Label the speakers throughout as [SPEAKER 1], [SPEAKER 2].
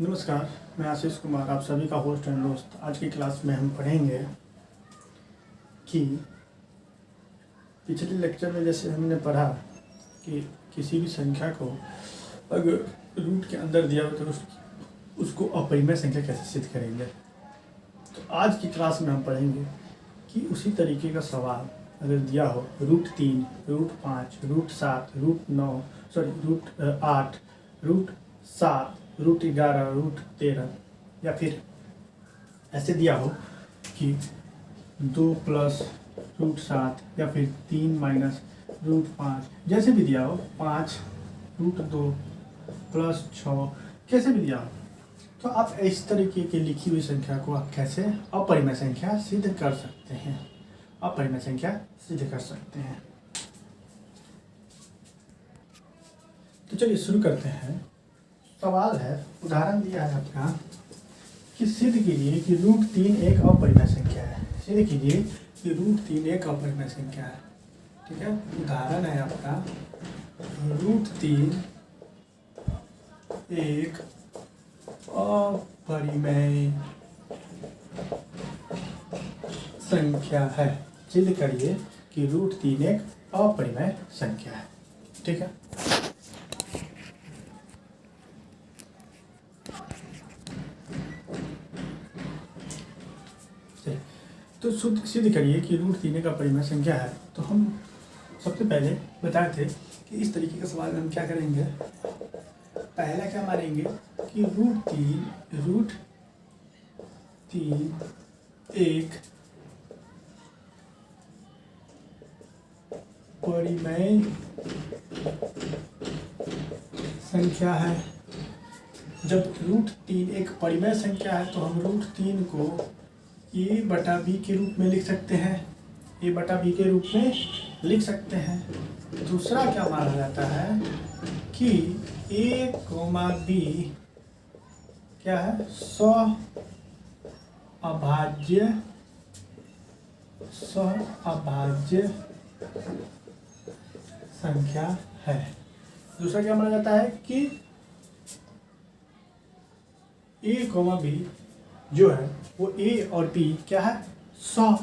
[SPEAKER 1] नमस्कार, मैं आशीष कुमार, आप सभी का होस्ट एंड दोस्त। आज की क्लास में हम पढ़ेंगे कि पिछले लेक्चर में जैसे हमने पढ़ा कि किसी भी संख्या को अगर रूट के अंदर दिया हो तो उसको अपरिमेय संख्या कैसे सिद्ध करेंगे। तो आज की क्लास में हम पढ़ेंगे कि उसी तरीके का सवाल अगर दिया हो √3, √5, √7, √8, √7, √11, √13 या फिर ऐसे दिया हो कि 2 + √7 या फिर 3 - √5, जैसे भी दिया हो, 5 √2 + 6, कैसे भी दिया हो, तो आप इस तरीके की लिखी हुई संख्या को आप कैसे अपरिमेय संख्या सिद्ध कर सकते हैं। अपरिमेय संख्या सिद्ध कर सकते हैं। तो चलिए शुरू करते हैं। सवाल है, उदाहरण दिया है आपका कि सिद्ध कीजिए कि √3 एक अपरिमेय संख्या है। सिद्ध कीजिए कि √3 एक अपरिमेय संख्या है। ठीक है, उदाहरण है आपका √3 एक अपरिमेय संख्या है। सिद्ध करिए कि √3 एक अपरिमेय संख्या है। ठीक है, तो सिद्ध करिए कि √3 एक अपरिमेय संख्या है। तो हम सबसे पहले बताए थे कि इस तरीके का सवाल में हम क्या करेंगे। पहला क्या मानेंगे कि √3 एक परिमेय संख्या है। जब √3 एक परिमेय संख्या है तो हम √3 को a/b के रूप में लिख सकते हैं। a/b के रूप में लिख सकते हैं। दूसरा क्या माना जाता है कि a, b क्या है, अभाज्य संख्या है। दूसरा क्या माना जाता है कि a, b जो है वो a और b क्या है,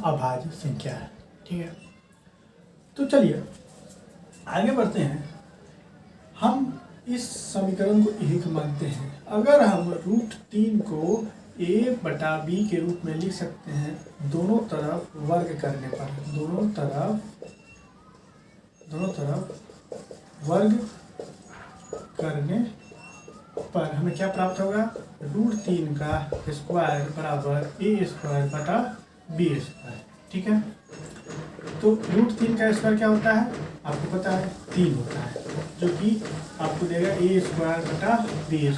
[SPEAKER 1] अभाज्य संख्या है। ठीक है, तो चलिए आगे बढ़ते हैं। हम इस समीकरण को एक मानते हैं। अगर हम √3 को a/b के रूप में लिख सकते हैं दोनों तरफ वर्ग करने पर, दोनों तरफ करने पर हमें क्या प्राप्त होगा, √3 का स्क्वायर बराबर a² + b²। ठीक है, तो √3 का स्क्वायर क्या होता है आपको पता है, 3 होता है, जो कि आपको देगा a² + b²।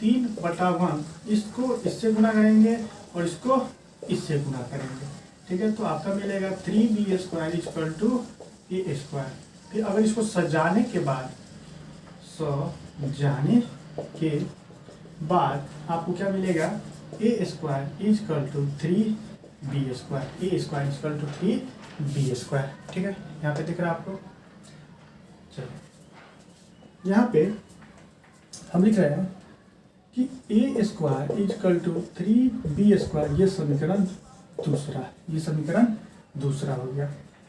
[SPEAKER 1] 3/1 इसको इससे गुना करेंगे और इसको इससे गुना करेंगे। ठीक है, तो आपका मिलेगा 3b² = a²। फिर अगर इसको सजाने के बाद आपको क्या मिलेगा, a² = 3b², a² = 3b²। ठीक है, यहाँ पे दिख रहा है आपको। चलो यहाँ पे हम लिख रहे हैं कि a² = 3b²। ये समीकरण दूसरा हो गया।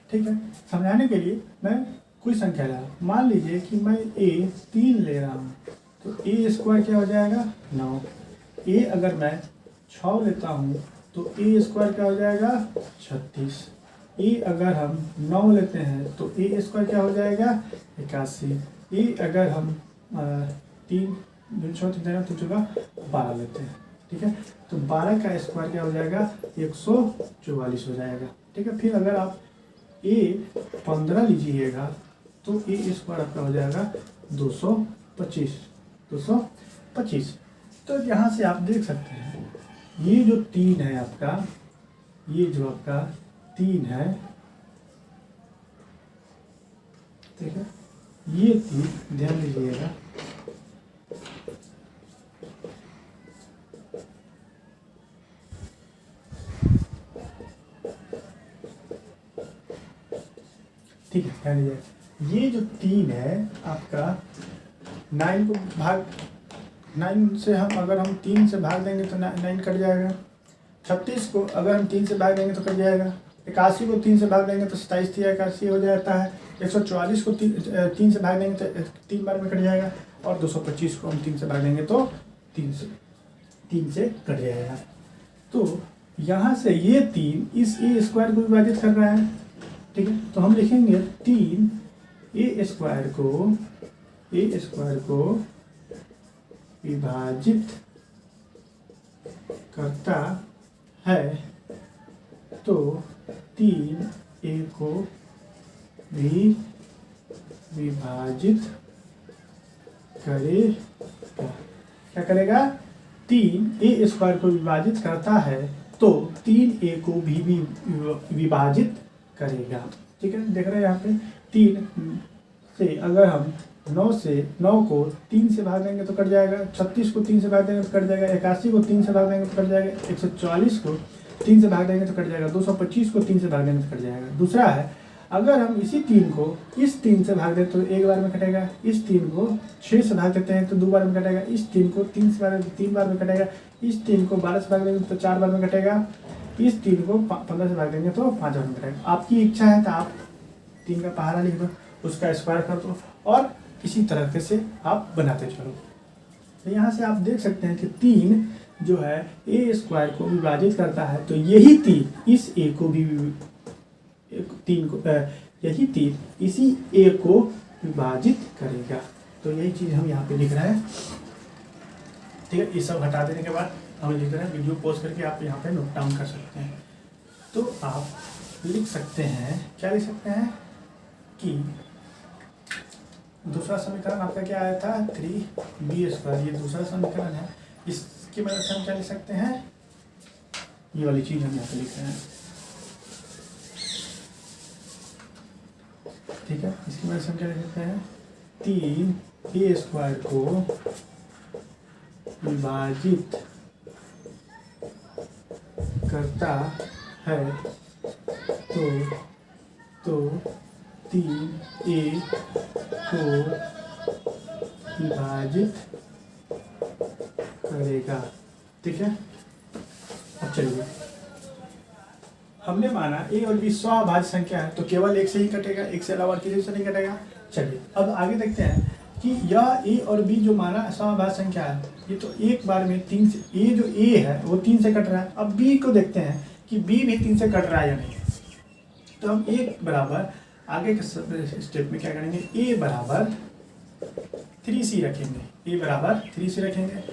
[SPEAKER 1] ठीक है, समझाने के लिए मैं कोई संख्या ले रहा हूँ। मान लीजिए कि मैं a3 ले रहा हूँ, तो a² क्या हो जाएगा, 9। a अगर मैं 6 लेता हूँ तो a² क्या हो जाएगा, 36। a अगर हम 9 लेते हैं तो a² क्या हो जाएगा, 81। a अगर हम 12 लेते हैं, ठीक है, तो 12 का स्क्वायर क्या हो जाएगा, 144 हो जाएगा। ठीक है, फिर अगर आप a15 लीजिएगा तो a² आपका हो जाएगा 225। तो यहाँ से आप देख सकते हैं ये जो 3 है आपका, ये जो आपका 3 है, ठीक है, ये 3 ध्यान दीजिएगा, ठीक है, ध्यान दीजिएगा। ये जो 3 है आपका 9 को भाग 9 से हम अगर हम 3 से भाग देंगे तो 9 कट जाएगा। 36 को अगर हम 3 से भाग देंगे तो कट जाएगा। 81 को 3 से भाग देंगे तो 27 3 81 हो जाता है। 144 को 3 से भाग देंगे तो 3 बार में कट जाएगा। और 225 को हम 3 से भाग देंगे तो 3 से कट जाएगा। तो यहाँ से ये 3 इस ए स्क्वायर को विभाजित कर रहा है, ठीक है। तो हम लिखेंगे 3 ए स्क्वायर को विभाजित करता है, तो 3 ए को भी विभाजित करेगा। क्या करेगा? 3 ए स्क्वायर को विभाजित करता है तो 3 ए को भी विभाजित करेगा, ठीक है। देख रहे हैं यहाँ पे 3 से अगर हम 9 को 3 से भाग देंगे तो कट जाएगा। 36 को 3 से भाग देंगे तो कट जाएगा। 81 को 3 से भाग देंगे तो कट जाएगा। 144 को 3 से भाग देंगे तो कट जाएगा। 225 को 3 से भाग देंगे तो कट जाएगा। दूसरा है, अगर हम इसी 3 को इस 3 से भाग दें तो एक बार में कटेगा। इस 3 को 6 से भाग देते हैं तो 2 बार में कटेगा। इस 3 को 3 से भाग देते 3 बार में कटेगा। इस 3 को 12 से भाग देंगे तो 4 बार में कटेगा। इस 3 को 15 से भाग देंगे तो 5 बार में कटेगा। आपकी इच्छा है तो आप 3 का पहाड़ा लिख दो, उसका स्क्वायर कर दो और इसी तरह से आप बनाते चलो। तो यहाँ से आप देख सकते हैं कि 3 जो है ए स्क्वायर को विभाजित करता है, तो यही 3 इस ए को भी यही 3 इसी ए को विभाजित करेगा। तो यही चीज़ हम यहाँ पे लिख रहे हैं, ठीक है। ये सब हटा देने के बाद हम लिख रहे हैं, वीडियो पॉज करके आप यहाँ पे नोट डाउन कर सकते हैं। तो आप लिख सकते हैं, क्या लिख सकते हैं कि दूसरा समीकरण आपका क्या आया था 3b²। ये दूसरा समीकरण है, इसकी मदद से हम क्या लिख सकते हैं, ये वाली चीज़ हम यहाँ पे लिख रहे हैं, ठीक है। इसकी मदद से हम क्या लिख सकते हैं 3a² को विभाजित करता है तो 3a को विभाजित करेगा, ठीक है। अब चलिए, हमने माना a और b स्वाभाज्य संख्या है तो केवल एक से ही कटेगा, एक से अलावा किसी से नहीं कटेगा। चलिए अब आगे देखते हैं कि यह a और b जो माना स्वाभाज्य संख्या है, ये तो एक बार में 3 से, a जो a है वो 3 से कट रहा है। अब b को देखते हैं कि b भी 3 से कट रहा है या नहीं। तो हम a बराबर आगे के स्टेप में क्या करेंगे, a बराबर 3c रखेंगे। a बराबर 3c रखेंगे।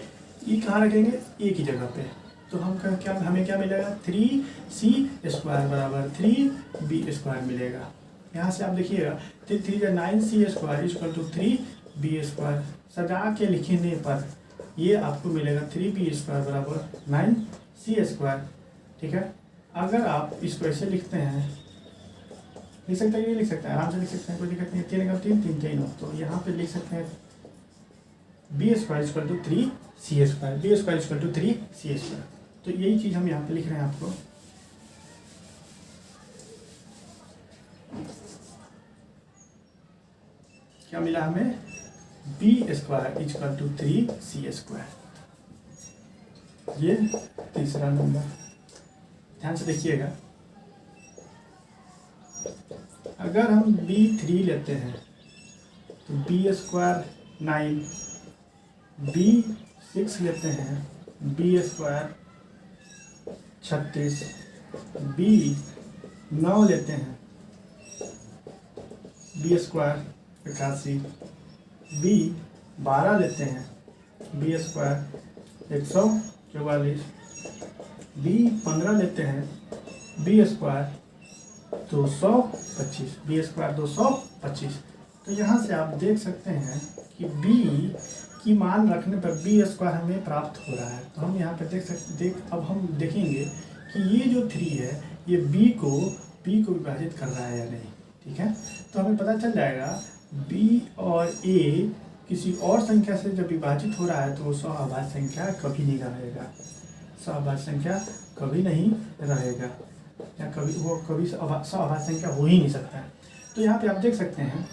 [SPEAKER 1] e कहाँ रखेंगे, a की जगह पे। तो हम हमें क्या मिलेगा 3c² बराबर 3b² मिलेगा। यहाँ से आप देखिएगा 3 9c² = 3b²। सजा के लिखने पर ये आपको मिलेगा 3b² बराबर 9c², ठीक है। अगर आप इसको ऐसे लिखते हैं, लिख सकते हैं, ये लिख सकते हैं, आराम से लिख सकते हैं, कोई दिक्कत नहीं है। 3 3 3 3 तो यहाँ पे लिख सकते हैं b² = 3c², b² = 3c²। तो यही चीज़ हम यहाँ पे लिख रहे हैं आपको। क्या मिला हमें, b² = 3c²। ये तीसरा नंबर, ध्यान से देखिएगा। अगर हम b3 लेते हैं तो b² 9, b6 लेते हैं b² 36, b9 लेते हैं b² 81, b12 लेते हैं b² 144, b15 लेते हैं b² 225, b² 225। तो यहाँ से आप देख सकते हैं कि b की मान रखने पर b² हमें प्राप्त हो रहा है। तो हम यहाँ पे अब हम देखेंगे कि ये जो 3 है ये b को विभाजित कर रहा है या नहीं, ठीक है। तो हमें पता चल जाएगा b और a किसी और संख्या से जब विभाजित हो रहा है तो वो स्वाभाज्य संख्या कभी नहीं रहेगा, स्वाभाज्य संख्या कभी नहीं रहेगा, या कभी स्वाभाज्य संख्या हो ही नहीं सकता है। तो यहाँ पे आप देख सकते हैं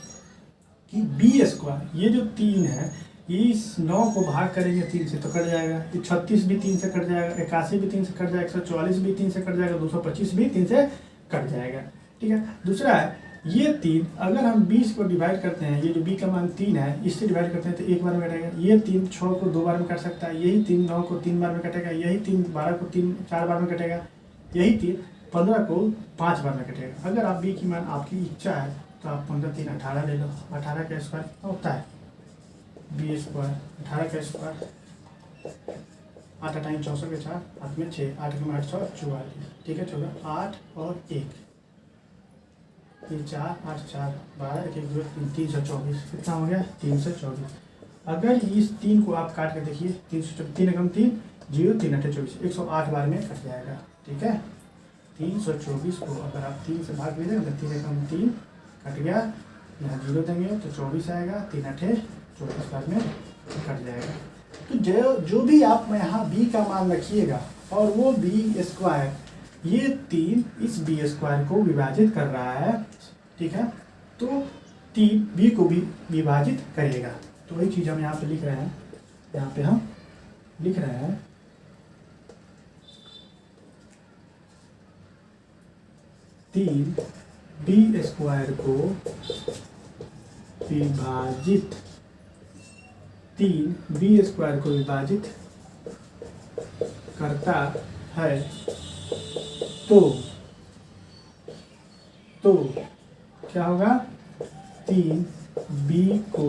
[SPEAKER 1] कि b² ये जो 3 है इस 9 को भाग करेंगे 3 से तो कट जाएगा, ये 36 भी 3 से कट जाएगा, 81 भी 3 से कट जाएगा, 144 भी 3 से कट जाएगा, 225 भी 3 से कट जाएगा। ठीक है, दूसरा है ये 3 अगर हम 20 को डिवाइड करते हैं, ये जो b का मान 3 है इससे डिवाइड करते हैं तो एक बार में कटेगा। ये 3 6 को 2 बार में कट सकता है, यही 3 9 को 3 बार में कटेगा, यही 3 12 को 4 बार में कटेगा, यही 3 15 को 5 बार में कटेगा। अगर आप b की मान आपकी इच्छा है तो आप 15 3 18 ले लो। 18 का स्क्वायर होता है b स्क्वायर, 18 का स्क्वायर 8 8 64 के 4 8 में 6 8 के 8 6 44। ठीक है, 14 8 और 1 ये 4 8 4 12 1 1 2 324 कितना हो गया 324। अगर इस 3 को आप काट के देखिए 3 एकम 3 0 3 8 24 108 बार में कट जाएगा। ठीक है, 324 को अगर आप 3 से भाग दे देंगे तो 3 एकम 3 कट गया, यहाँ 0 देंगे तो 24 आएगा, 3 8 24 बार में कट जाएगा। तो जो भी आप यहाँ b का मान रखिएगा और वो b स्क्वायर ये 3 इस b स्क्वायर को विभाजित कर रहा है। ठीक है, तो 3 b को भी विभाजित करेगा। तो वही चीज़ हम यहाँ पे लिख रहे हैं, यहाँ पे हम लिख रहे हैं 3 b स्क्वायर को विभाजित 3 b स्क्वायर को विभाजित करता है तो क्या होगा 3 b को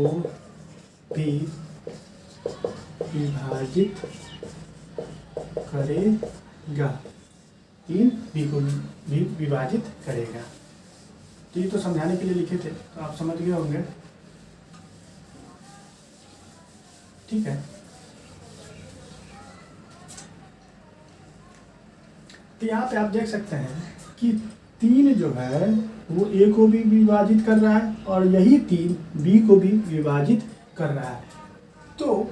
[SPEAKER 1] भी विभाजित करेगा, 3 b को भी विभाजित करेगा। तो ये तो समझाने के लिए लिखे थे तो आप समझ गए होंगे। ठीक है, तो यहाँ पे आप देख सकते हैं कि 3 जो है वो a को भी विभाजित कर रहा है और यही 3 b को भी विभाजित कर रहा है। तो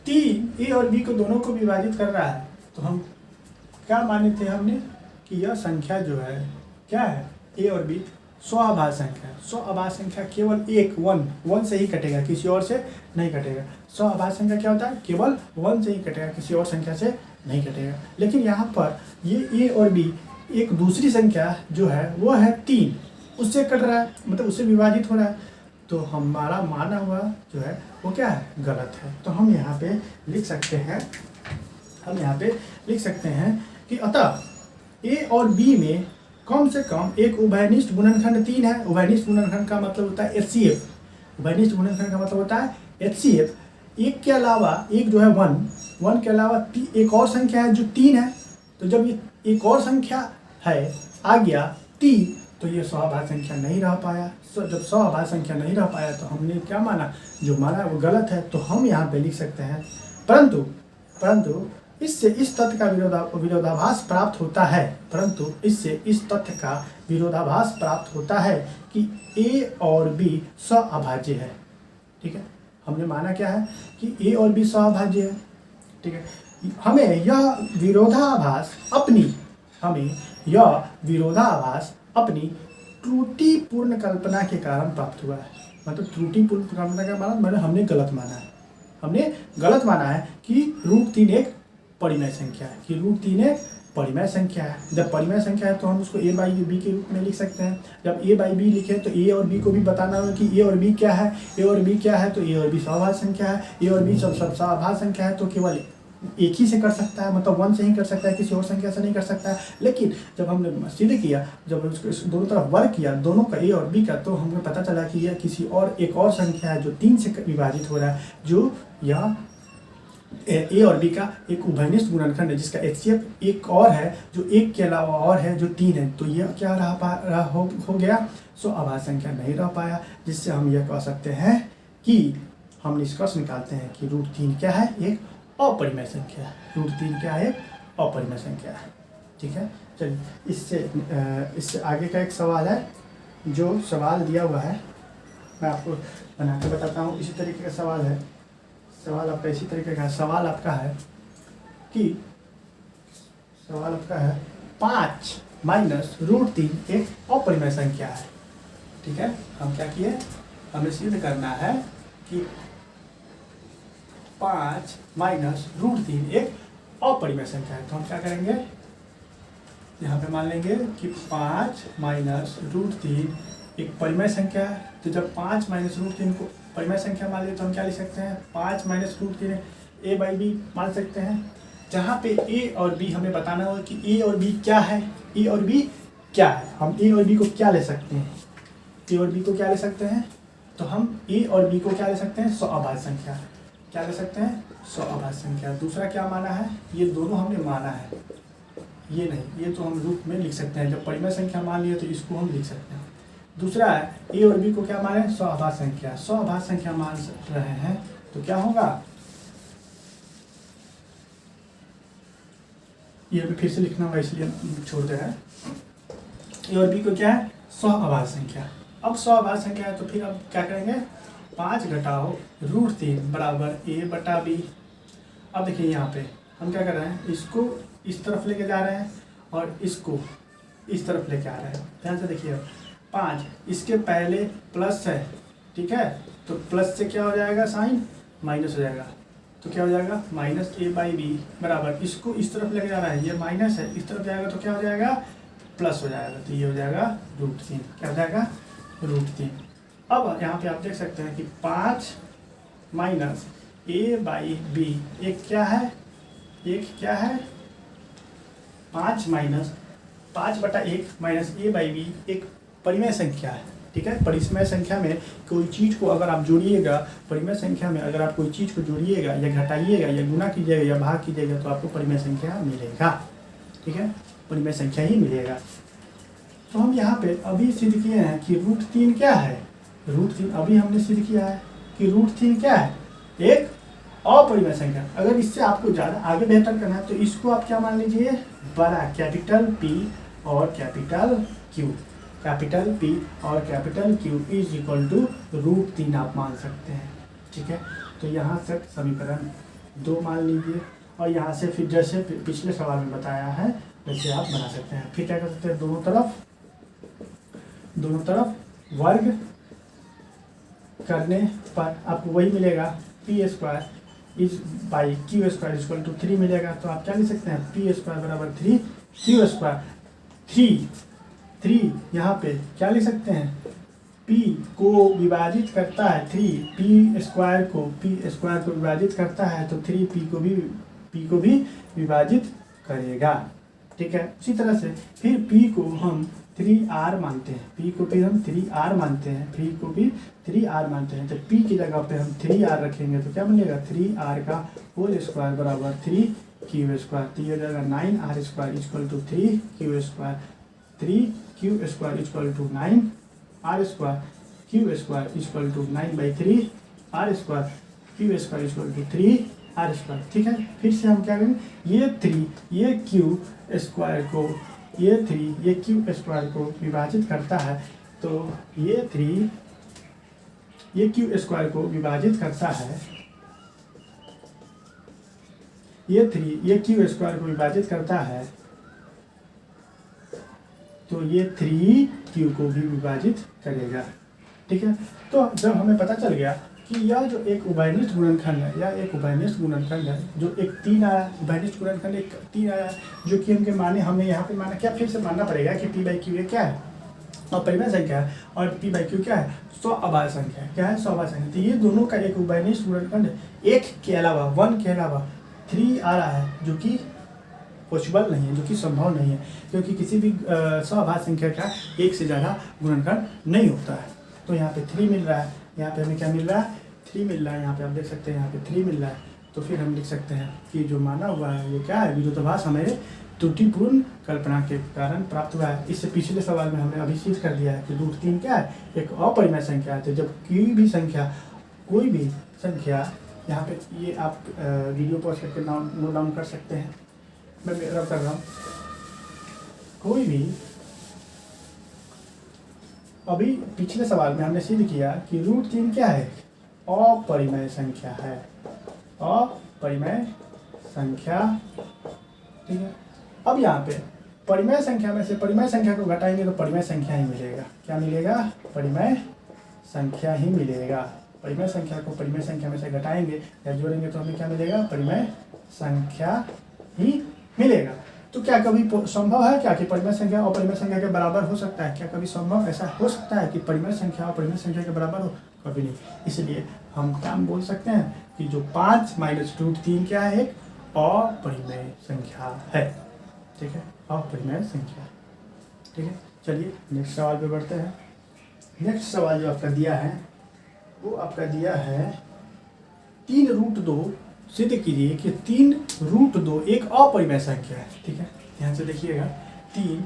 [SPEAKER 1] 3 a और b को दोनों को विभाजित कर रहा है, तो हम क्या माने थे हमने कि यह संख्या जो है क्या है a और b स्वाभाज्य संख्या है। स्वाभाज्य संख्या केवल एक 1 से ही कटेगा, किसी और से नहीं कटेगा। स्वाभाज्य संख्या क्या होता है, केवल 1 से ही कटेगा, किसी और संख्या से नहीं कटेगा। लेकिन यहाँ पर ये a और b एक दूसरी संख्या जो है वो है 3, उससे कट रहा है, मतलब उससे विभाजित हो रहा है। तो हमारा माना हुआ जो है वो क्या है, गलत है। तो हम यहाँ पे लिख सकते हैं कि अतः a और b में कम से कम एक उभयनिष्ठ गुणनखंड 3 है। उभयनिष्ठ गुणनखंड का मतलब होता है HCF। उभयनिष्ठ गुणनखंड का मतलब होता है HCF। एक के अलावा एक जो है 1 के अलावा एक और संख्या है जो 3 है। तो जब ये एक और संख्या है आ गया 3, तो ये स्वाभाज्य संख्या नहीं रह पाया। जब स्वाभाज्य संख्या नहीं रह पाया तो हमने क्या माना, जो माना वो गलत है। तो हम यहाँ पे लिख सकते हैं परंतु इससे इस तथ्य का विरोधाभास प्राप्त होता है। परंतु इससे इस तथ्य का विरोधाभास प्राप्त होता है कि a और b स्वाभाज्य है। ठीक है, हमने माना क्या है कि a और b स्वाभाज्य है। ठीक है, हमें यह विरोधाभास अपनी त्रुटिपूर्ण कल्पना के कारण प्राप्त हुआ है। मतलब त्रुटिपूर्ण कल्पना के कारण मतलब हमने गलत माना है कि √3 एक परिमेय संख्या है, जब परिमेय संख्या है तो हम उसको a/b के रूप में लिख सकते हैं। जब a/b लिखें तो a और b को भी बताना होगा कि a और b क्या है। a और b क्या है तो a और b स्वाभाज्य संख्या है। a और b सब स्वाभाज्य संख्या है तो केवल एक ही से कर सकता है, मतलब 1 से ही कर सकता है, किसी और संख्या से नहीं कर सकता है। लेकिन जब हमने सिद्ध किया, जब उसको दोनों तरफ वर्क किया, दोनों का a और b का, तो हमें पता चला कि यह किसी और एक और संख्या है जो 3 से विभाजित हो रहा है, जो यह a और b का एक उभयनिष्ठ गुणनखंड है, जिसका HCF एक और है जो 1 के अलावा और है जो 3 है। तो यह क्या हो गया, स्वाभाज्य संख्या नहीं रह पाया, जिससे हम यह कह सकते हैं कि हम निष्कर्ष निकालते हैं कि √3 क्या है, एक अपरिमेय संख्या है। √3 क्या है, अपरिमेय संख्या है। ठीक है, चलिए इससे आगे का एक सवाल है, जो सवाल दिया हुआ है मैं आपको बना के बताता हूँ। इसी तरीके का सवाल है, सवाल आपका इसी तरीके का है। सवाल आपका है 5 - √3 एक अपरिमेय संख्या है। ठीक है, हम क्या किए, हमें सिद्ध करना है कि 5 माइनस रूट 3 एक अपरिमेय संख्या है। तो हम क्या करेंगे, यहाँ पे मान लेंगे कि 5 माइनस रूट 3 एक परिमेय संख्या है। तो जब 5 माइनस रूट 3 को परिमेय संख्या मान लें तो हम क्या लिख सकते हैं, 5 minus root 3 A by B मान सकते हैं। जहाँ पे ए और बी हमें बताना होगा कि ए और बी क्या है, ए और बी क्या है। हम ए और बी को क्या ले सकते हैं, ए और बी को क्या ले सकते हैं, तो हम ए और बी को क्या ले सकते हैं, स्वअभाज्य संख्या। क्या ले सकते हैं, स्वअभाज्य संख्या। दूसरा क्या माना है, ये दोनों हमने माना है, ये नहीं, ये तो हम रूप में लिख सकते हैं। जब परिमेय संख्या मान लिए तो इसको हम लिख सकते हैं। दूसरा है ए और बी को क्या माने, स्वअभाज्य संख्या। स्वअभाज्य संख्या मान रहे हैं तो क्या होगा, ये भी फिर से लिखना होगा इसलिए छोड़ दे रहे हैं। ए और बी को क्या है, स्वअभाज्य संख्या। अब स्वअभाज्य संख्या है तो फिर अब क्या करेंगे, 5 घटाओ रूट 3 बराबर ए बटा बी। अब देखिए यहाँ पे हम क्या कर रहे हैं, इसको इस तरफ लेके जा रहे हैं और इसको इस तरफ लेके आ रहे हैं। ध्यान से देखिए, 5 इसके पहले प्लस है, ठीक है, तो प्लस से क्या हो जाएगा, साइन माइनस हो जाएगा। तो क्या हो जाएगा, माइनस ए बाई बी बराबर, इसको इस तरफ लेके जा रहा है, ये माइनस है, इस तरफ जाएगा तो क्या हो जाएगा, प्लस हो जाएगा। तो ये हो जाएगा रूट 3। क्या हो जाएगा, रूट 3। अब यहाँ पे आप देख सकते हैं कि 5 माइनस ए बाई बी एक क्या है, एक क्या है, 5 minus 5/1 minus A by B एक परिमेय संख्या है, ठीक है। परिमेय संख्या में कोई चीज़ को अगर आप जोड़िएगा, परिमेय संख्या में अगर आप कोई चीज़ को जोड़िएगा या घटाइएगा या गुना कीजिएगा या भाग कीजिएगा तो आपको परिमेय संख्या मिलेगा, ठीक है, परिमेय संख्या ही मिलेगा। तो हम यहाँ पे अभी सिद्ध किए हैं कि रूट 3 क्या है, रूट 3 अभी हमने सिद्ध किया है कि रूट 3 क्या है, एक अपरिमेय संख्या। अगर इससे आपको ज़्यादा आगे बेहतर करना है तो इसको आप क्या मान लीजिए, बड़ा कैपिटल P और कैपिटल Q, कैपिटल P और capital Q is equal to root 3 आप मान सकते हैं, ठीक है। तो यहाँ से समीकरण 2 मान लीजिए और यहाँ से फिर जैसे पिछले सवाल में बताया है वैसे आप बना सकते हैं। फिर क्या कर सकते हैं, दोनों तरफ वर्ग करने पर आपको वही मिलेगा, P square is by Q square equal to 3 मिलेगा। तो आप क्या लिख सकते हैं, पी स्क्वायर बराबर 3 क्यू स्क्वायर। 3 यहाँ पे क्या लिख सकते हैं, p को विभाजित करता है, 3 p स्क्वायर को विभाजित करता है तो 3 p को भी विभाजित करेगा, ठीक है। उसी तरह से फिर p को हम 3r मानते हैं, p को भी हम 3r मानते हैं, p को भी 3r मानते हैं। तो p की जगह पे हम 3r रखेंगे तो क्या बनेगा, 3r का होल स्क्वायर बराबर 3q स्क्वायर। तो ये हो जाएगा 9r square equal to 3q square, 3q square equal to 9r square, q square equal to 9/3 r square, q square equal to 3r square, ठीक है। फिर से हम क्या करेंगे, ये 3 ये q स्क्वायर को, ये 3 ये q स्क्वायर को विभाजित करता है तो ये 3 ये q स्क्वायर को विभाजित करता है, ये 3 ये q स्क्वायर को विभाजित करता है तो ये 3q को भी विभाजित करेगा, ठीक है। तो जब हमें पता चल गया कि यह जो एक उभयनिष्ठ गुणनखंड है, यह एक उभयनिष्ठ गुणनखंड है जो एक 3 आया, उभयनिष्ठ गुणनखंड एक 3 आया जो कि हमके माने, हमने यहाँ पे माना क्या, फिर से मानना पड़ेगा कि p/q ये क्या है, अपरिमेय संख्या है और p/q क्या है, स्वअभाज्य संख्या है। क्या है, स्वअभाज्य संख्या। तो ये दोनों का एक उभयनिष्ठ गुणनखंड एक के अलावा 1 के अलावा 3 आ रहा है जो कि पॉसिबल नहीं है, जो कि संभव नहीं है, क्योंकि किसी भी स्वअभाज्य संख्या का एक से ज़्यादा गुणनखंड नहीं होता है। तो यहाँ पे 3 मिल रहा है, यहाँ पे हमें क्या मिल रहा है, 3 मिल रहा है, यहाँ पे आप देख सकते हैं यहाँ पे 3 मिल रहा है। तो फिर हम लिख सकते हैं कि जो माना हुआ है वो क्या है, विरोधाभास हमें त्रुटिपूर्ण कल्पना के कारण प्राप्त हुआ है। इससे पिछले सवाल में हमने अभी सिद्ध कर दिया है कि रूट 3 क्या है, एक अपरिमेय संख्या है। तो जब कोई भी संख्या यहाँ पे, ये आप वीडियो पॉज करके नोट डाउन कर सकते हैं, मैं रब कर रहा हूँ, कोई भी, अभी पिछले सवाल में हमने सिद्ध किया कि रूट 3 क्या है, अपरिमेय संख्या है, अपरिमेय संख्या, ठीक है। अब यहाँ पे परिमेय संख्या में से परिमेय संख्या को घटाएंगे तो परिमेय संख्या ही मिलेगा। क्या मिलेगा, परिमेय संख्या ही मिलेगा, परिमेय संख्या को परिमेय संख्या में से घटाएंगे या जोड़ेंगे तो हमें क्या मिलेगा, परिमेय संख्या ही मिलेगा। तो क्या कभी संभव है क्या कि परिमेय संख्या और परिमेय संख्या के बराबर हो सकता है? क्या कभी संभव ऐसा हो सकता है कि परिमेय संख्या और परिमेय संख्या के बराबर हो? कभी नहीं। इसलिए हम क्या बोल सकते हैं कि जो 5 - √3 क्या है, एक अपरिमेय संख्या है। ठीक है, अपरिमेय संख्या। ठीक है, चलिए नेक्स्ट सवाल पे बढ़ते हैं। नेक्स्ट सवाल जो आपका दिया है वो आपका दिया है 3√2 सिद्ध कीजिए कि 3√2 एक अपरिमेय संख्या है। ठीक है, ध्यान से देखिएगा, 3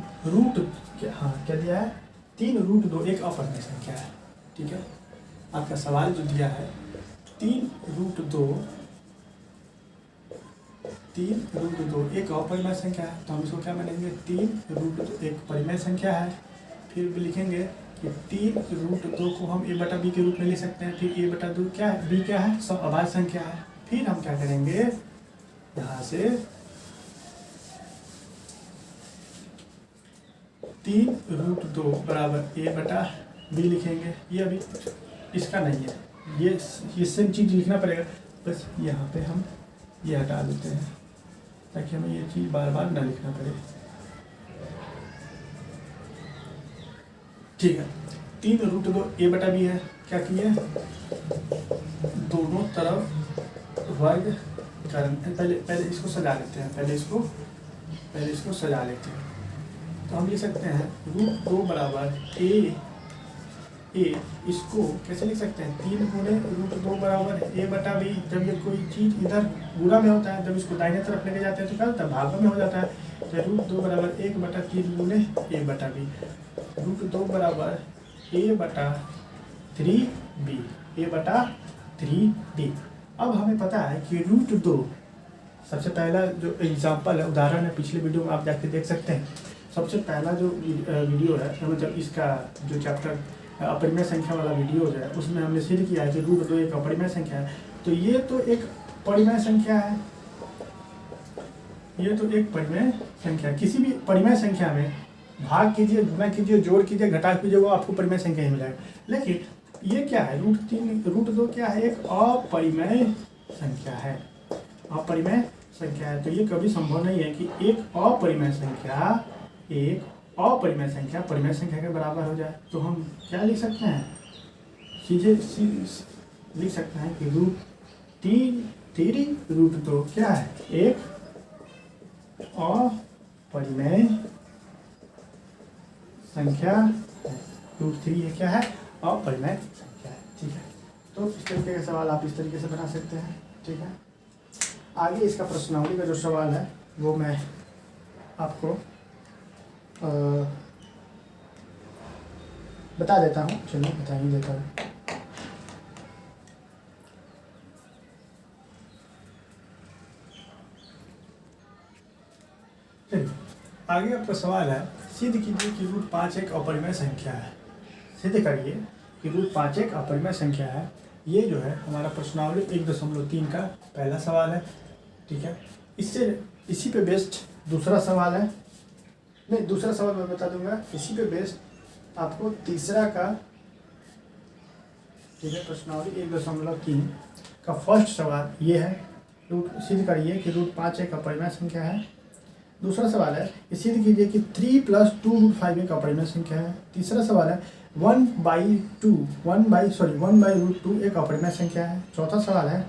[SPEAKER 1] क्या दिया है, 3√2 एक अपरिमेय संख्या है। ठीक है, आपका सवाल जो दिया है 3√2 एक अपरिमेय संख्या है, तो हम इसको क्या मानेंगे, 3√2 एक परिमेय संख्या है। फिर भी लिखेंगे कि 3√2 को हम a/b के रूप में लिख सकते हैं। फिर a/2 क्या है, b क्या है, अभाज्य संख्या है। फिर हम क्या करेंगे, यहाँ से 3√2 बराबर a/b लिखेंगे। ये अभी इसका नहीं है, ये सेम चीज़ लिखना पड़ेगा, बस यहाँ पे हम ये हटा देते हैं ताकि हमें ये चीज़ बार बार ना लिखना पड़े। ठीक है, 3√2 a/b है। क्या किए, दोनों तरफ वर्ग कर, पहले इसको सजा लेते हैं, पहले इसको सजा लेते हैं। तो हम लिख सकते हैं √2 बराबर a, इसको कैसे लिख सकते हैं, 3 गुणे √2 बराबर a/b। जब ये कोई चीज़ इधर गुणा में होता है, जब इसको दाहिने तरफ लेके जाते हैं तो क्या होता है, भाग में हो जाता है। तो √2 बराबर 1/3 गुणे a/b, √2 बराबर a/3b। अब हमें पता है कि √2, सबसे पहला जो एग्जाम्पल है, उदाहरण है, पिछले वीडियो में आप जाके देख सकते हैं। सबसे पहला जो वीडियो है, मतलब इसका जो चैप्टर अपरिमेय संख्या वाला वीडियो है, उसमें हमने सिद्ध किया है कि √2 एक अपरिमेय संख्या है। तो ये तो एक परिमेय संख्या है, ये तो एक परिमेय संख्या। किसी भी परिमेय संख्या में भाग कीजिए, गुणा कीजिए, जोड़ कीजिए, घटा कीजिए, वो आपको परिमेय संख्या ही मिलेगा। लेकिन ये क्या है, √2 क्या है, एक अपरिमेय संख्या है, अपरिमेय संख्या है। तो ये कभी संभव नहीं है कि एक अपरिमेय संख्या परिमेय संख्या के बराबर हो जाए। तो हम क्या लिख सकते हैं, सीधे लिख सकते हैं कि √2 क्या है, एक अपरिमेय संख्या है। √3 ये क्या है, अपरिमेय संख्या है। ठीक है, तो इस तरीके का सवाल आप इस तरीके से बना सकते हैं। ठीक है, आगे इसका प्रश्नावली का जो सवाल है वो मैं आपको बता देता हूँ। चलिए बता ही देता हूँ। आगे आपका सवाल है, सिद्ध कीजिए कि √5 एक अपरिमेय संख्या है। सिद्ध करिए कि √5 एक अपरिमेय संख्या है। ये जो है हमारा प्रश्नावली 1.3 का पहला सवाल है। ठीक है, इसी पे बेस्ड दूसरा सवाल है, नहीं दूसरा सवाल मैं बता दूंगा, इसी पे बेस्ड आपको तीसरा का, ठीक है, प्रश्नावली 1.3 का फर्स्ट सवाल ये है, सिद्ध करिए कि √5 एक अपरिमेय संख्या है। दूसरा सवाल है, सिद्ध कीजिए कि 3 + 2√5 एक अपरिमेय संख्या है। तीसरा सवाल है 1/√2 एक अपरिमेय संख्या है। चौथा सवाल है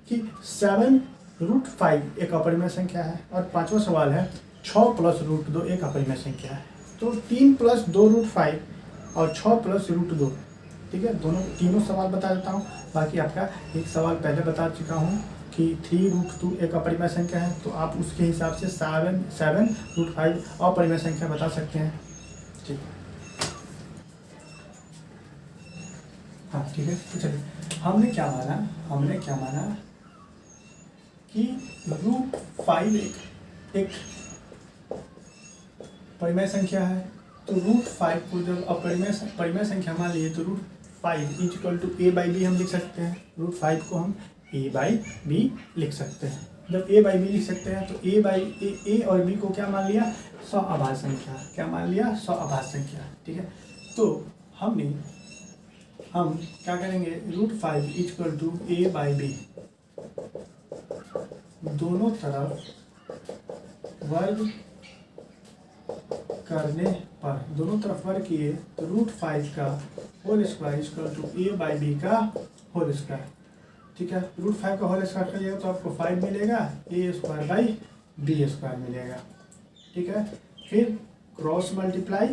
[SPEAKER 1] कि 7√5 एक अपरिमेय संख्या है। और पांचवा सवाल है 6 + √2 एक अपरिमेय संख्या है। तो 3 + 2√5 और 6 + √2, ठीक है, तीनों सवाल बता देता हूँ। बाकी आपका एक सवाल पहले बता चुका हूँ कि 3√2 एक अपरिमेय संख्या है, तो आप उसके हिसाब से 7√5 अपरिमेय संख्या बता सकते हैं। ठीक, हाँ ठीक है। तो चलिए, हमने क्या माना कि √5 एक परिमेय संख्या है। तो √5 को जब परिमेय संख्या मान लिए तो √5 = a/b हम लिख सकते हैं। √5 को हम a/b लिख सकते हैं। जब a/b लिख सकते हैं तो a और b को क्या मान लिया, सअभाज्य संख्या। क्या मान लिया, सअभाज्य संख्या। ठीक है, तो हमने हम क्या करेंगे, √5 इक्वल टू a/b, दोनों तरफ वर्ग करने पर, दोनों तरफ वर्ग किए तो √5 का whole square equal to a/b का होल स्क्वायर। ठीक है, √5 का होल स्क्वायर करिएगा तो आपको 5 मिलेगा, a²/b² मिलेगा। ठीक है, फिर cross multiply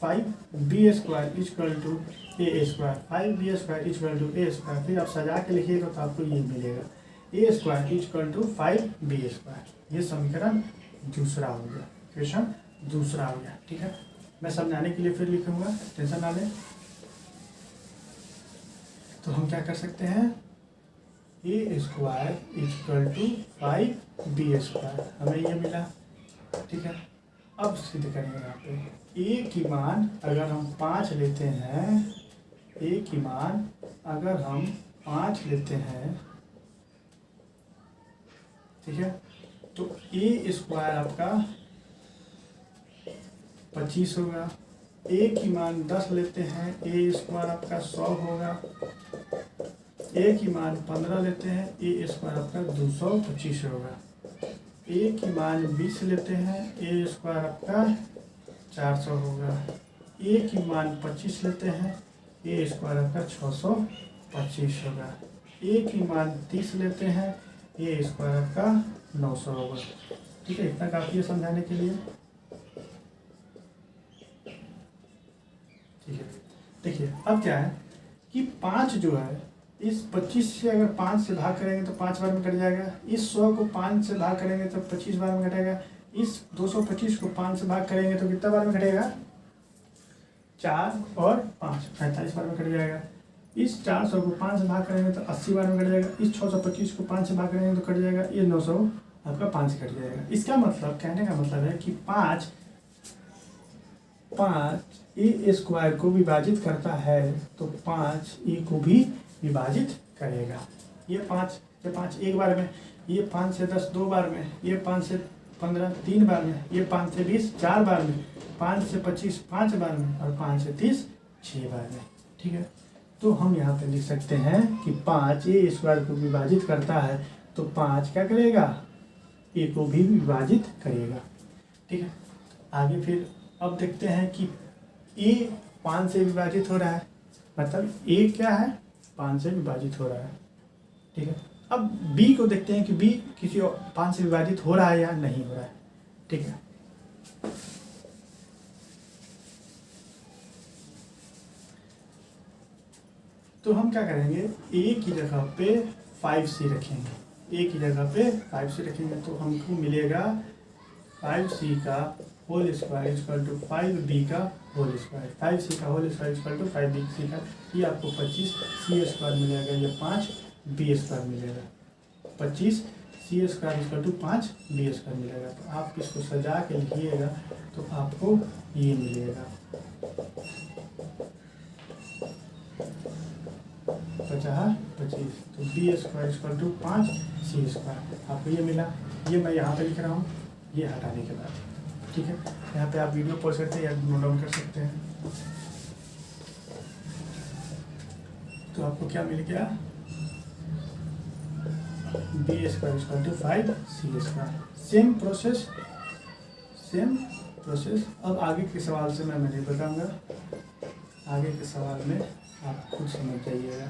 [SPEAKER 1] 5b² equal to a², 5b² equal to a², फिर आप सजा के लिखिएगा तो आपको ये मिलेगा a² इक्वल टू 5b²। ये समीकरण दूसरा हो गया, क्वेश्चन दूसरा हो गया। ठीक है, मैं समझाने के लिए फिर लिखूंगा, टेंशन ना लें। तो हम क्या कर सकते हैं, a² इक्वल टू 5b², हमें ये मिला। ठीक है, अब सिद्ध करेंगे यहाँ पे a की मान अगर हम 5 लेते हैं, a की मान अगर हम 5 लेते हैं, ठीक है, तो a² आपका 25 होगा। a की मान 10 लेते हैं, a² आपका 100 होगा। a की मान 15 लेते हैं, a² आपका 225 होगा। a की मान 20 लेते हैं, a² आपका 400 होगा। a की मान 25 लेते हैं, a² आपका 625 होगा। a की मान 30 लेते हैं, a² आपका 900 होगा। ठीक है, इतना काफ़ी है समझाने के लिए। ठीक है, देखिए अब क्या है कि 5 जो है, इस 25 से अगर 5 से भाग करेंगे तो 5 बार में कट जाएगा। इस 100 को 5 से भाग करेंगे तो 25 बार में घटेगा। इस 225 को 5 से भाग करेंगे तो कितना बार में घटेगा, 4 और 5, 45 बार में कट जाएगा। इस 400 को 5 से भाग करेंगे तो 80 बार में कट जाएगा। इस 625 को 5 से भाग करेंगे तो कट जाएगा। ये 900 आपका 5 से कट जाएगा। इसका मतलब, कहने का मतलब है कि 5 a² को विभाजित करता है तो 5 a को भी विभाजित करेगा। ये 5 से 5 एक बार में, ये 5 से 10 2 बार में, ये 5 से 15 3 बार में, ये 5 से 20 4 बार में, 5 से 25 5 बार में और 5 से 30 6 बार में। ठीक है, तो हम यहाँ पे लिख सकते हैं कि 5 a² को विभाजित करता है तो 5 क्या करेगा, a को भी विभाजित करेगा। ठीक है, आगे फिर अब देखते हैं कि a 5 से विभाजित हो रहा है, मतलब a क्या है, 5 से विभाजित हो रहा है। ठीक है, अब b को देखते हैं कि b किसी 5 से विभाजित हो रहा है या नहीं हो रहा है। ठीक है, तो हम क्या करेंगे, a की जगह पे 5c रखेंगे। a की जगह पे 5c रखेंगे तो हमको मिलेगा 5c का whole square equal to 5b का होल स्क्वायर। 5c का whole square equal to 5b का, ये आपको 25c² मिलेगा, ये 5b² मिलेगा। 25c² इक्वल टू 5b² मिलेगा। तो आप इसको सजा के लिखिएगा तो आपको ये मिलेगा 25, तो b² इक्वल टू 5c²। आपको ये मिला, ये मैं यहाँ पे लिख रहा हूँ, ये हटाने के बाद। ठीक है, यहाँ पे आप वीडियो पॉज करते हैं या नोट डाउन कर सकते हैं। तो आपको क्या मिल गया, b² equal to 5c²। Same process. अब आगे के सवाल से मैं नहीं बताऊंगा, आगे के सवाल में आप खुद समझ जाइएगा।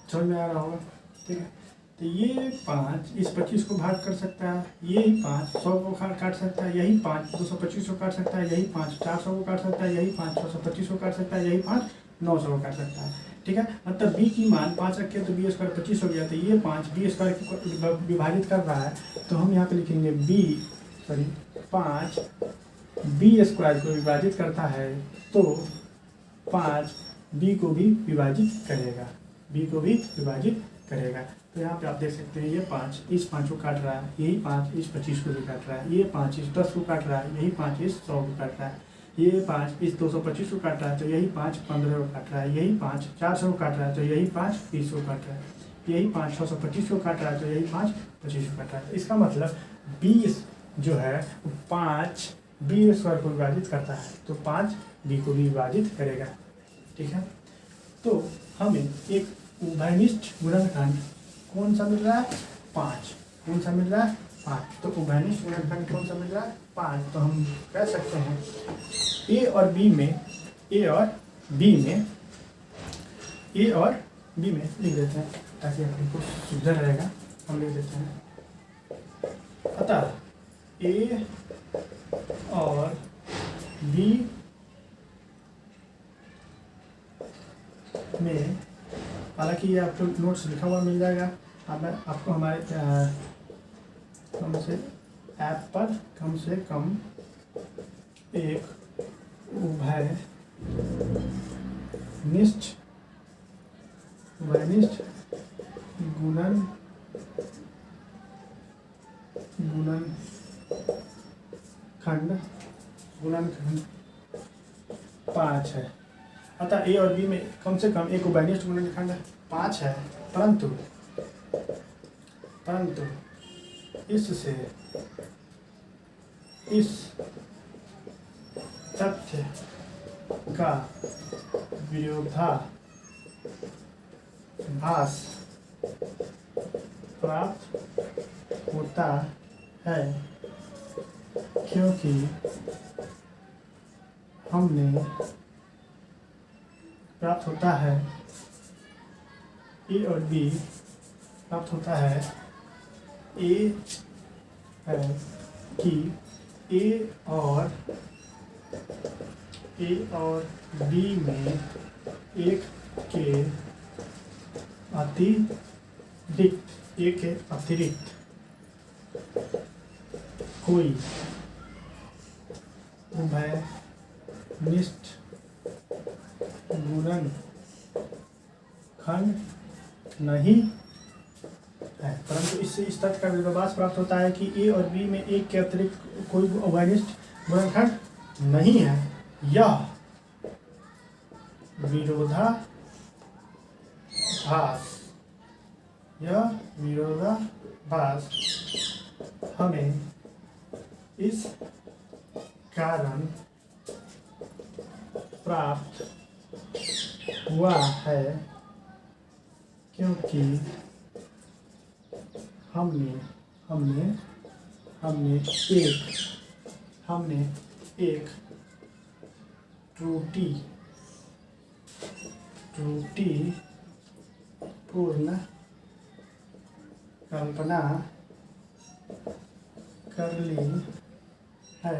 [SPEAKER 1] समझ में आ रहा होगा। ठीक है, तो ये 5 इस 25 को भाग कर सकता है, यही 5 100 को काट सकता है, यही 5 225 को काट सकता है, यही 5 400 को काट सकता है, यही 5 625 को काट सकता है, यही 5 900 को काट सकता है। ठीक है, मतलब b की मान 5 रखे तो b स्क्वायर 25 हो गया, तो ये 5 b स्क्वायर को विभाजित कर रहा है, तो हम यहाँ पे लिखेंगे 5 b स्क्वायर को विभाजित करता है तो 5 b को भी विभाजित करेगा, b को भी विभाजित करेगा। तो यहाँ पे आप देख सकते हैं ये 5 इस 5 को काट रहा है, यही 5 इस 25 को भी काट रहा है, ये 5 इस 10 को काट रहा है, यही 5 इस 100 को काट रहा है, ये 5 इस 225 को काट रहा है, तो यही 5 15 को काट रहा है, यही 5 400 को काट रहा है, तो यही 5 20 को काट रहा है, यही 5 625 को काट रहा है, तो यही 5 25 को काट रहा है। इसका मतलब 20 जो है 5 b स्क्वायर को विभाजित करता है, तो 5 b को भी विभाजित करेगा। ठीक है, तो हमें एक उभयनिष्ठ गुणनखंड कौन सा मिल रहा है? 5। कौन सा मिल रहा है? 5। तो उभयनिष्ठ गुणनखंड कौन सा मिल रहा है? 5। तो हम कह सकते हैं a और b में लिख देते हैं ताकि आपको सुविधा रहेगा, हम लिख देते हैं। अतः a और b में, हालांकि ये आपको नोट्स लिखा हुआ मिल जाएगा, आपको हमारे कम से ऐप पर कम से कम एक उभयनिष्ठ गुणनखंड 5 है। अतः ए और बी में कम से कम एक उभयनिष्ठ गुणनखंड 5 है, परंतु इससे इस तथ्य का विरोधाभास प्राप्त होता है, क्योंकि प्राप्त होता है ए और बी प्राप्त होता है ए है कि ए और बी में एक के अतिरिक्त कोई उभयनिष्ठ गुणनखंड नहीं है, परंतु इससे इस तथ्य का विरोधाभास प्राप्त होता है कि ए और बी में एक के अतिरिक्त कोई उभयनिष्ठ गुणनखंड नहीं है। यह विरोधाभास हमें इस कारण प्राप्त हुआ है क्योंकि हमने एक त्रुटिपूर्ण कल्पना कर ली है।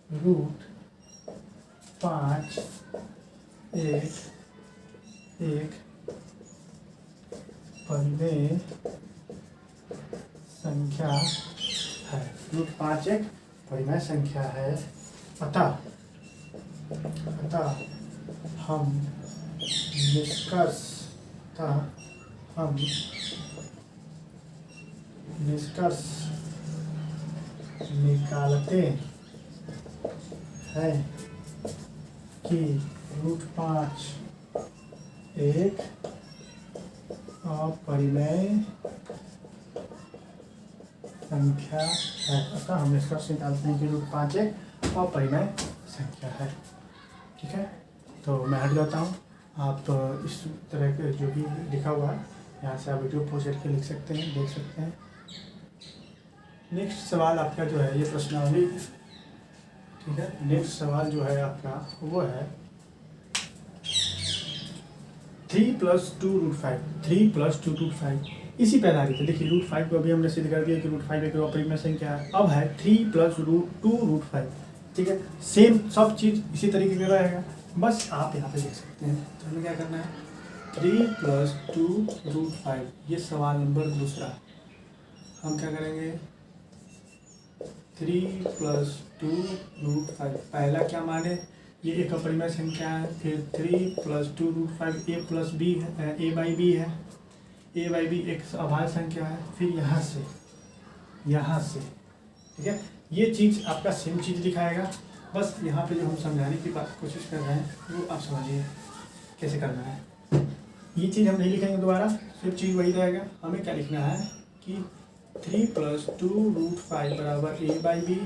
[SPEAKER 1] √5 एक परिमेय संख्या है। √5 एक परिमेय संख्या है। अतः हम निष्कर्ष निकालते हैं कि √5 एक अपरिमेय संख्या है। अतः हम निष्कर्ष निकालते हैं कि √5 एक अपरिमेय संख्या है। ठीक है, तो मैं हट जाता हूँ। आप इस तरह के जो भी लिखा हुआ है यहाँ से आप वीडियो पॉज करके लिख सकते हैं, देख सकते हैं। नेक्स्ट सवाल आपका जो है ये प्रश्नावली, ठीक है। नेक्स्ट सवाल जो है आपका वो है 3 + 2 √5। 3 + 2 √5 इसी पे आधारित है। देखिए √5 को अभी हमने सिद्ध कर दिया कि √5 एक अपरिमेय संख्या है। अब है 3 + 2 √5, ठीक है। सेम सब चीज़ इसी तरीके का रहेगा। बस आप यहाँ पे देख सकते हैं। तो हमें क्या करना है, 3 + 2√5, ये सवाल नंबर दूसरा। हम क्या करेंगे, 3 + 2√5, पहला क्या माने, ये एक अपरिमेय संख्या है। फिर 3 + 2√5 a+b है, a/b है, a/b एक अभाज्य संख्या है। फिर यहाँ से ठीक है, ये चीज़ आपका सेम चीज़ दिखाएगा। बस यहाँ पे जो हम समझाने की कोशिश कर रहे हैं वो आप समझिए कैसे करना है। ये चीज़ हम नहीं लिखेंगे दोबारा, सिर्फ चीज़ वही रहेगा। हमें क्या लिखना है कि 3 + 2√5 = a/b,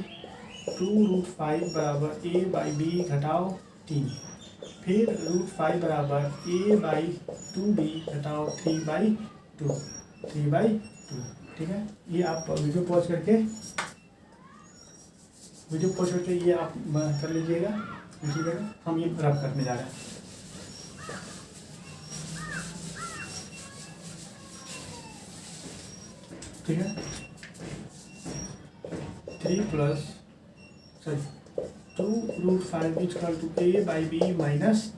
[SPEAKER 1] 2√5 = a/b घटाओ 3, फिर √5 = a/2b घटाओ 3/2। ठीक है, ये आप वीडियो पॉज करके ये आप कर लीजिएगा, लिखिएगा। हम ये रब करने जा रहे हैं। ठीक है, 3 + 2√5 = a/b -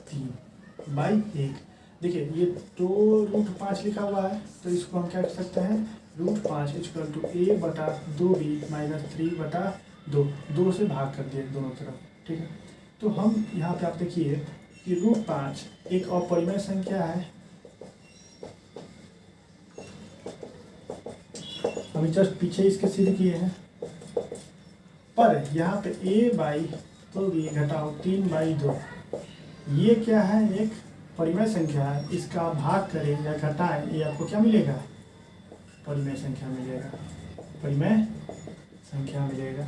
[SPEAKER 1] 3/1। देखिए ये 2√5 लिखा हुआ है, तो इसको हम क्या कर सकते हैं, √5 = a/2b - 3/2, 2 से भाग कर दिए दोनों तरफ। ठीक है, तो हम यहाँ पे आप देखिए कि √5 एक अपरिमेय संख्या है। अभी जस्ट पीछे इसके सिद्ध किए हैं, पर यहाँ पे a/2b घटाओ 3/2, ये क्या है, एक परिमेय संख्या है। इसका भाग करें या घटाएं, ये आपको क्या मिलेगा, परिमेय संख्या मिलेगा, परिमेय संख्या मिलेगा।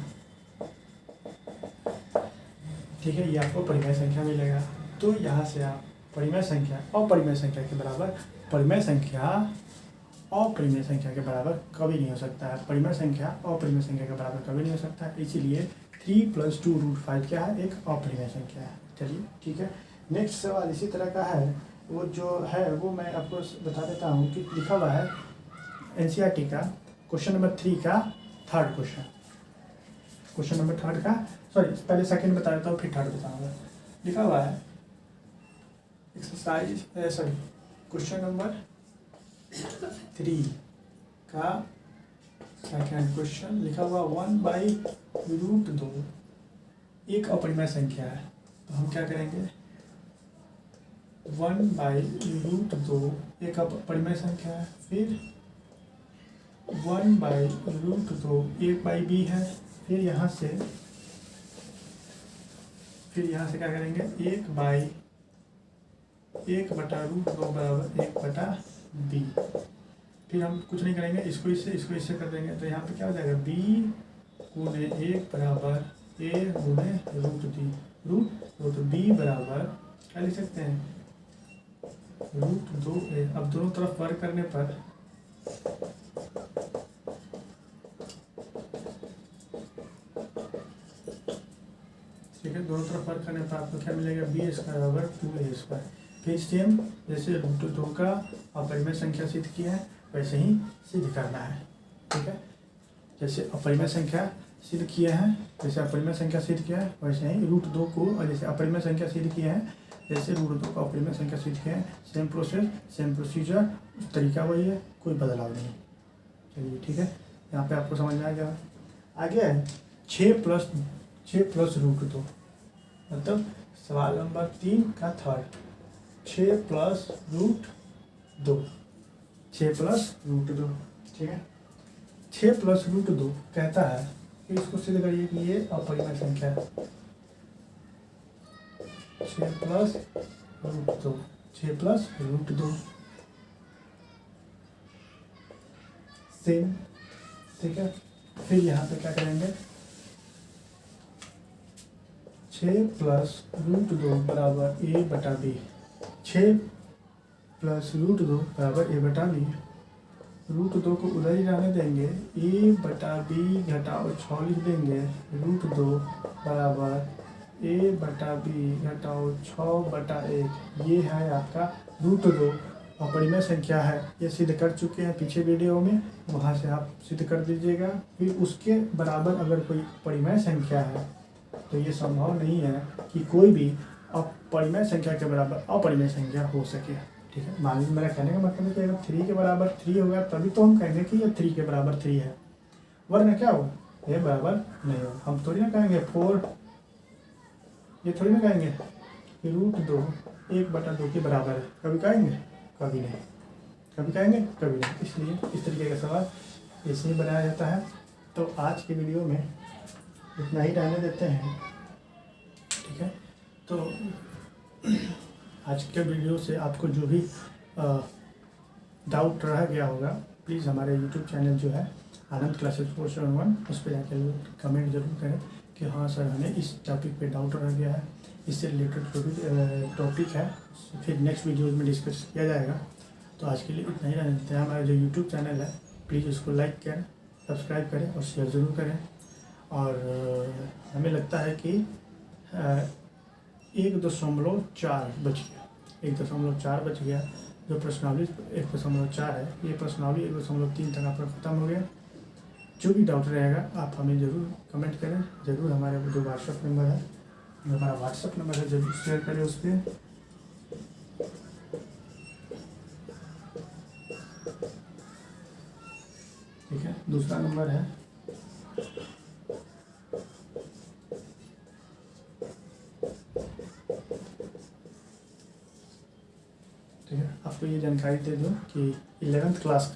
[SPEAKER 1] ठीक है, ये आपको परिमेय संख्या मिलेगा। तो यहाँ से आप परिमेय संख्या अपरिमेय संख्या के बराबर, परिमेय संख्या अपरिमेय संख्या के बराबर कभी नहीं हो सकता है। परिमेय संख्या अपरिमेय संख्या के बराबर कभी नहीं हो सकता है, इसीलिए 3 + 2√5 क्या है, एक अपरिमेय संख्या है। चलिए ठीक है, नेक्स्ट सवाल इसी तरह का है। वो जो है वो मैं आपको बता देता हूँ कि लिखा हुआ है NCERT का क्वेश्चन नंबर 3 का थर्ड क्वेश्चन नंबर थर्ड का, सॉरी पहले सेकंड बता देता हूँ फिर थर्ड बताऊँगा। लिखा हुआ है एक्सरसाइज, सॉरी क्वेश्चन नंबर 3 का सेकंड क्वेश्चन, लिखा हुआ 1/√2 एक अपरिमेय संख्या है। तो हम क्या करेंगे, 1/√2 एक अपरिमेय संख्या है। फिर 1/√2 1/b है। फिर यहाँ से क्या करेंगे, 1/√2 = 1/b। फिर हम कुछ नहीं करेंगे, इसको इससे कर देंगे। तो यहाँ पे क्या हो जाएगा, b × 1 = a × √b बराबर क्या लिख सकते हैं, √2a। अब दोनों तरफ वर्ग करने पर ठीक है, दोनों तरफ वर्ग करने पर आपको क्या मिलेगा, b² = 2a²। फिर सेम जैसे √2 का अपरिमेय संख्या सिद्ध किया है वैसे ही सिद्ध करना है। ठीक है, जैसे अपरिमेय संख्या सिद्ध किया है वैसे अपरिमेय संख्या सिद्ध किया है वैसे ही √2 को, और जैसे अपरिमेय संख्या सिद्ध किया है जैसे √2 को अपरिमेय संख्या सिद्ध किया है। सेम प्रोसेस सेम प्रोसीजर, तरीका वही है, कोई बदलाव नहीं। चलिए ठीक है, यहाँ पे आपको समझ में आ गया। आगे है 6 + √2, मतलब सवाल नंबर 3 का थर्ड, 6 + √2, 6 + √2। ठीक है, 6 + √2 कहता है कि इसको सिद्ध करिए कि ये अपरिमेय संख्या है। 6 + √2, 6 + √2 सेम। ठीक है, फिर यहाँ पे क्या करेंगे, 6 + √2 = a/b, 6 + √2 = a/b। √2 को उधर ही रहने देंगे, a/b घटाओ 6 लिख देंगे। √2 = a/b घटाओ 6/1। ये है आपका √2 अपरिमेय संख्या है। ये सिद्ध कर चुके हैं पिछले वीडियो में, वहाँ से आप सिद्ध कर दीजिएगा। फिर उसके बराबर अगर कोई परिमेय संख्या है तो ये संभव नहीं है कि कोई भी अपरिमेय संख्या के बराबर अपरिमेय संख्या हो सके। ठीक है, मान लीजिए मेरा कहने का मतलब है कि अगर 3 के बराबर 3 होगा तभी तो हम कहेंगे कि ये 3 के बराबर 3 है, वरना क्या होगा, ये बराबर नहीं होगा। हम थोड़ी ना कहेंगे 4, ये थोड़ी ना कहेंगे कि √2 1/2 के बराबर है, कभी कहेंगे, कभी नहीं, कभी कहेंगे, कभी नहीं। इसलिए इस तरीके का सवाल ऐसे ही बनाया जाता है। तो आज की वीडियो में इतना ही रहने देते हैं। ठीक है, तो आज के वीडियो से आपको जो भी डाउट रह गया होगा, प्लीज़ हमारे यूट्यूब चैनल जो है आनंद क्लासेस 471, उस पर जाकर कमेंट जरूर करें कि हाँ सर हमें इस टॉपिक पे डाउट रह गया है, इससे रिलेटेड जो भी टॉपिक है फिर नेक्स्ट वीडियोज़ में डिस्कस किया जाएगा। तो आज के लिए इतना ही रहने देते हैं। हमारा जो यूट्यूब चैनल है प्लीज़ उसको लाइक करें, सब्सक्राइब करें और शेयर ज़रूर करें। और हमें लगता है कि 1.4 बच गया, 1.4 बच गया। जो प्रश्नावली 1.4 है, ये प्रश्नावली 1.3 तक आपका ख़त्म हो गया। जो भी डाउट रहेगा आप हमें ज़रूर कमेंट करें, ज़रूर हमारे जो व्हाट्सएप नंबर है, हमारा व्हाट्सएप नंबर है, ज़रूर शेयर करें उस पर। ठीक है, दूसरा नंबर है ठीक है, आपको ये जानकारी दे दूँ कि 11th क्लास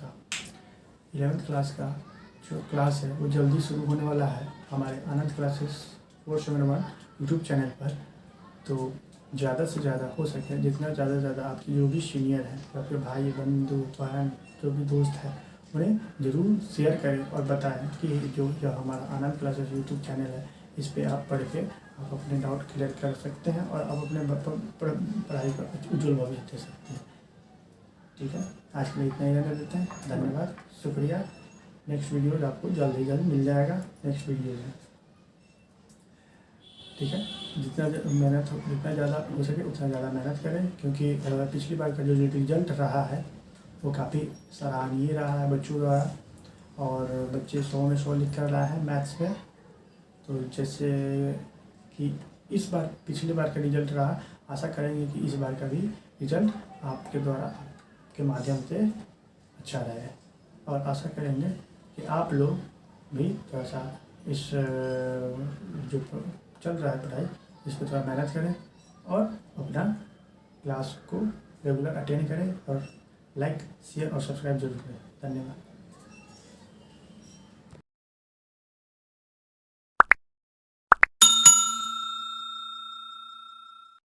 [SPEAKER 1] का जो क्लास है वो जल्दी शुरू होने वाला है हमारे आनंद क्लासेस 471 यूट्यूब चैनल पर। तो ज़्यादा से ज़्यादा हो सके, जितना ज़्यादा से ज़्यादा आपके जो भी सीनियर हैं, आपके भाई बंधु बहन जो भी दोस्त हैं, उन्हें ज़रूर शेयर करें और बताएं कि जो हमारा आनंद क्लासेस यूट्यूब चैनल है, इस पर आप पढ़ के आप अपने डाउट क्लियर कर सकते हैं और आप अपने पढ़ाई का उज्ज्वल भविष्य दे सकते हैं। ठीक है, आज के लिए इतना ही रहने देते हैं। धन्यवाद, शुक्रिया। नेक्स्ट वीडियो आपको जल्द ही जल्द मिल जाएगा नेक्स्ट वीडियो में। ठीक है, जितना ज़्यादा हो सके उतना ज़्यादा मेहनत करें, क्योंकि पिछली बार का जो रिजल्ट रहा है वो काफ़ी सराहनीय रहा है बच्चों द्वारा, और बच्चे 100 में 100 लिख कर रहा है मैथ्स में। तो जैसे कि इस बार पिछली बार का रिजल्ट रहा, आशा करेंगे कि इस बार का भी रिजल्ट आपके द्वारा के माध्यम से अच्छा रहे, और आशा करेंगे कि आप लोग भी थोड़ा सा इस जो चल रहा है पढ़ाई, इस पर थोड़ा मेहनत करें और अपना क्लास को रेगुलर अटेंड करें और लाइक शेयर और सब्सक्राइब जरूर करें। धन्यवाद।